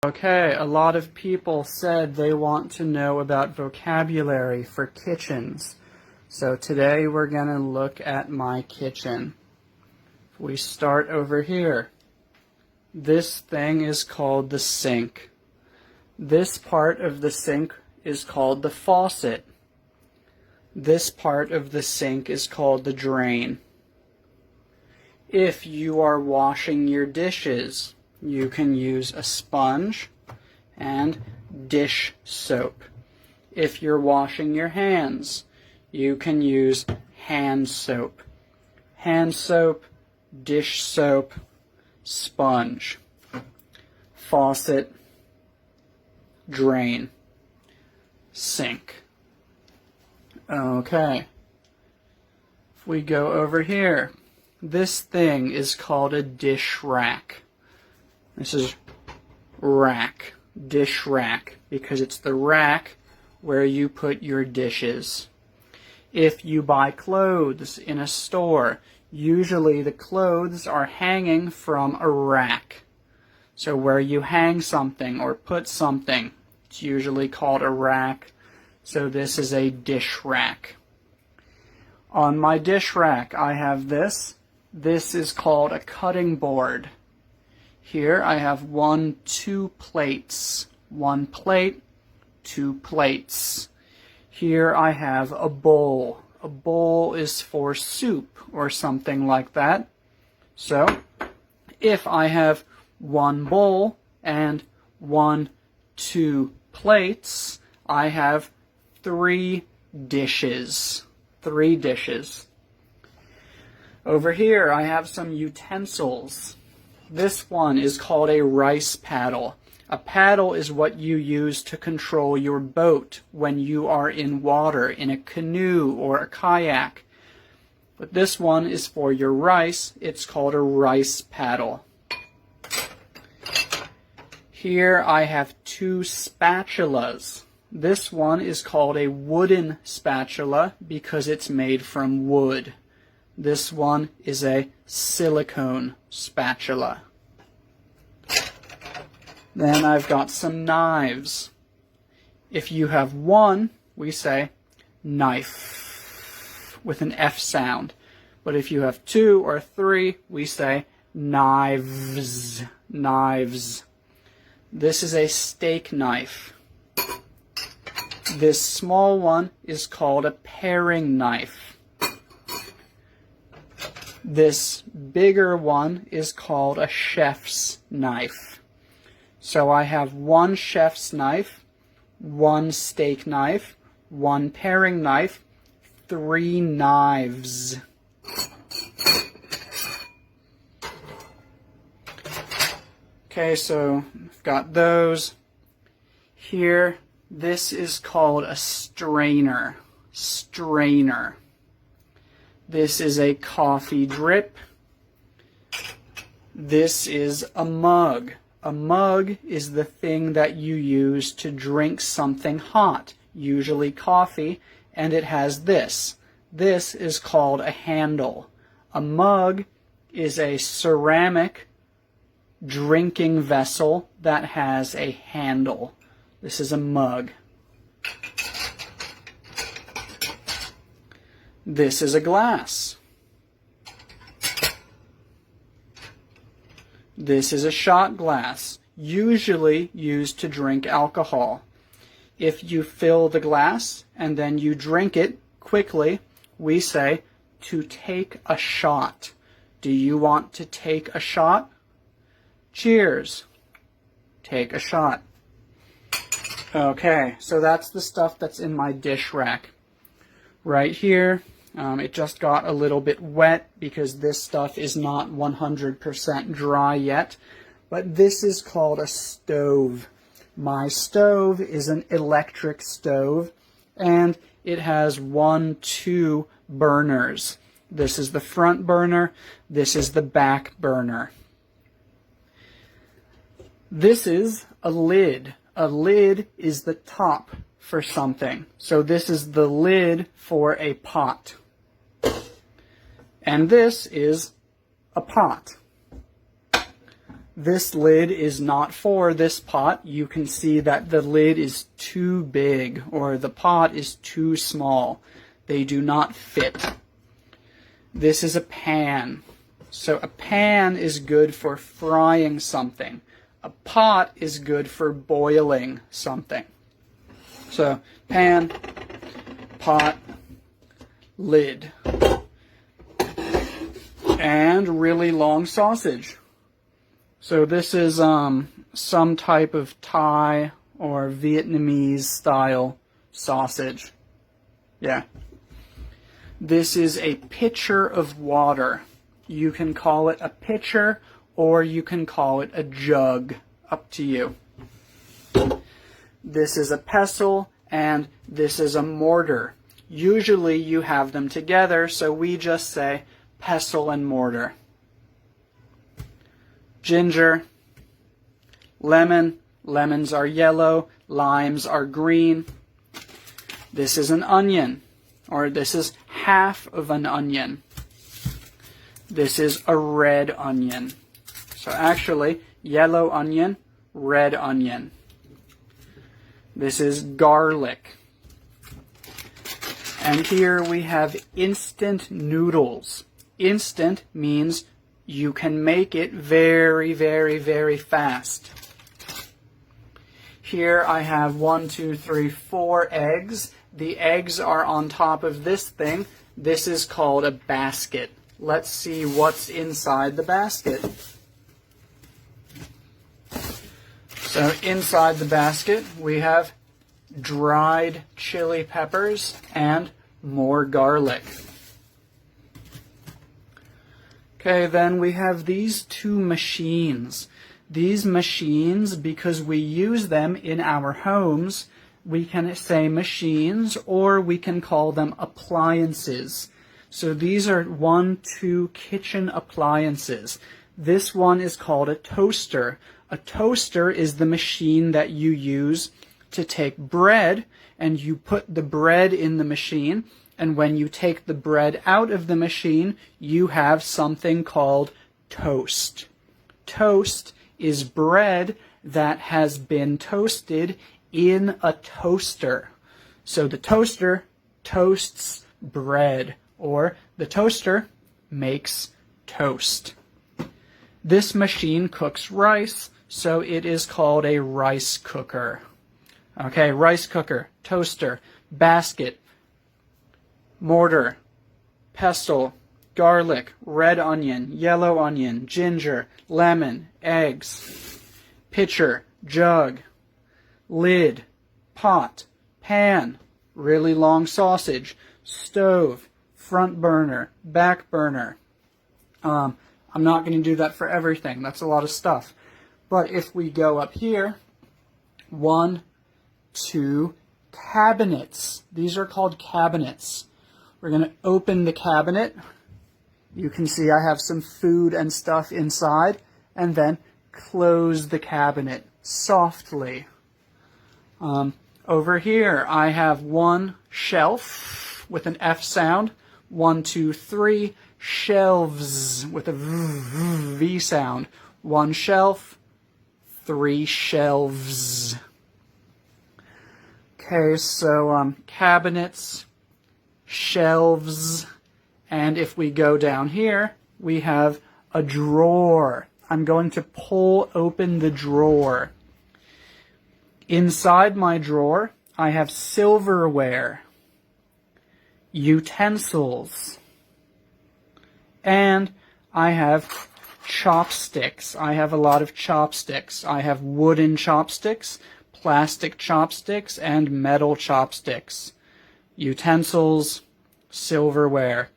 Okay, a lot of people said they want to know about vocabulary for kitchens. So today we're going to look at my kitchen. We start over here. This thing is called the sink. This part of the sink is called the faucet. This part of the sink is called the drain. If you are washing your dishes, you can use a sponge and dish soap. If you're washing your hands, you can use hand soap. Hand soap, dish soap, sponge, faucet, drain, sink. Okay. If we go over here, this thing is called a dish rack. This is rack, dish rack, because it's the rack where you put your dishes. If you buy clothes in a store, usually the clothes are hanging from a rack. So where you hang something or put something, it's usually called a rack. So this is a dish rack. On my dish rack, I have this. This is called a cutting board. Here I have 2 plates. 1 plate, 2 plates. Here I have a bowl. A bowl is for soup or something like that. So if I have 1 bowl and 2 plates, I have 3 dishes. 3 dishes. Over here I have some utensils. This one is called a rice paddle. A paddle is what you use to control your boat when you are in water, in a canoe or a kayak. But this one is for your rice. It's called a rice paddle. Here I have 2 spatulas. This one is called a wooden spatula because it's made from wood. This one is a silicone spatula. Then I've got some knives. If you have 1, we say knife with an F sound. But if you have 2 or 3, we say knives. Knives. This is a steak knife. This small one is called a paring knife. This bigger one is called a chef's knife. So I have 1 chef's knife, 1 steak knife, 1 paring knife, 3 knives. Okay, so I've got those. Here, this is called a strainer. Strainer. This is a coffee drip. This is a mug. A mug is the thing that you use to drink something hot, usually coffee, and it has this. This is called a handle. A mug is a ceramic drinking vessel that has a handle. This is a mug. This is a glass. This is a shot glass, usually used to drink alcohol. If you fill the glass and then you drink it quickly, we say to take a shot. Do you want to take a shot? Cheers. Take a shot. Okay, so that's the stuff that's in my dish rack. Right here, it just got a little bit wet because this stuff is not 100% dry yet. But this is called a stove. My stove is an electric stove, and it has 2 burners. This is the front burner. This is the back burner. This is a lid. A lid is the top for something. So this is the lid for a pot. And this is a pot. This lid is not for this pot. You can see that the lid is too big or the pot is too small. They do not fit. This is a pan. So a pan is good for frying something. A pot is good for boiling something. So pan, pot, lid. And really long sausage. So this is some type of Thai or Vietnamese style sausage. Yeah. This is a pitcher of water. You can call it a pitcher or you can call it a jug. Up to you. This is a pestle and this is a mortar. Usually you have them together, so we just say pestle and mortar. Ginger, lemon, lemons are yellow, limes are green. This is an onion, or this is half of an onion. This is a red onion. So actually, yellow onion, red onion. This is garlic. And here we have instant noodles. Instant means you can make it very, very, very fast. Here I have 4 eggs. The eggs are on top of this thing. This is called a basket. Let's see what's inside the basket. So inside the basket we have dried chili peppers and more garlic. Okay, then we have these 2 machines. These machines, because we use them in our homes, we can say machines or we can call them appliances. So these are 2 kitchen appliances. This one is called a toaster. A toaster is the machine that you use to take bread, and you put the bread in the machine, and when you take the bread out of the machine, you have something called toast. Toast is bread that has been toasted in a toaster. So the toaster toasts bread, or the toaster makes toast. This machine cooks rice, so it is called a rice cooker. Okay, rice cooker, toaster, basket, mortar, pestle, garlic, red onion, yellow onion, ginger, lemon, eggs, pitcher, jug, lid, pot, pan, really long sausage, stove, front burner, back burner. I'm not going to do that for everything. That's a lot of stuff. But if we go up here, 1, 2 cabinets. These are called cabinets. We're going to open the cabinet. You can see I have some food and stuff inside, and then close the cabinet softly. Over here I have 1 shelf with an F sound. 1, 2, 3 shelves with a V sound. 1 shelf, 3 shelves. Okay, so cabinets, shelves, and if we go down here, we have a drawer. I'm going to pull open the drawer. Inside my drawer, I have silverware, utensils, and I have chopsticks. I have a lot of chopsticks. I have wooden chopsticks, plastic chopsticks, and metal chopsticks. Utensils, silverware.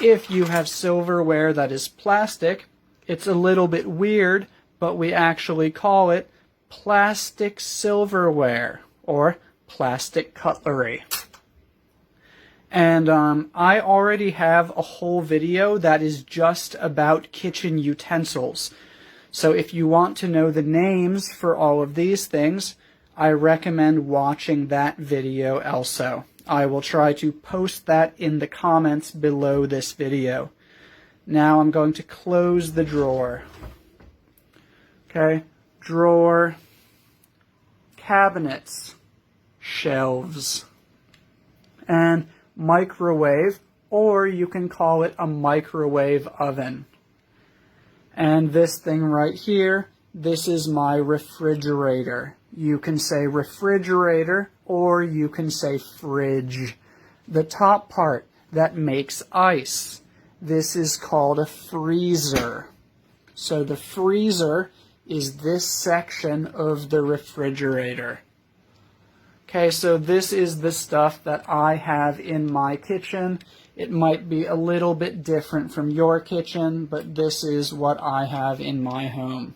If you have silverware that is plastic, it's a little bit weird, but we actually call it plastic silverware or plastic cutlery. And I already have a whole video that is just about kitchen utensils. So if you want to know the names for all of these things, I recommend watching that video also. I will try to post that in the comments below this video. Now I'm going to close the drawer. Okay, drawer, cabinets, shelves, and microwave, or you can call it a microwave oven. And this thing right here, this is my refrigerator. You can say refrigerator or you can say fridge. The top part that makes ice, this is called a freezer. So the freezer is this section of the refrigerator. Okay, so this is the stuff that I have in my kitchen. It might be a little bit different from your kitchen, but this is what I have in my home.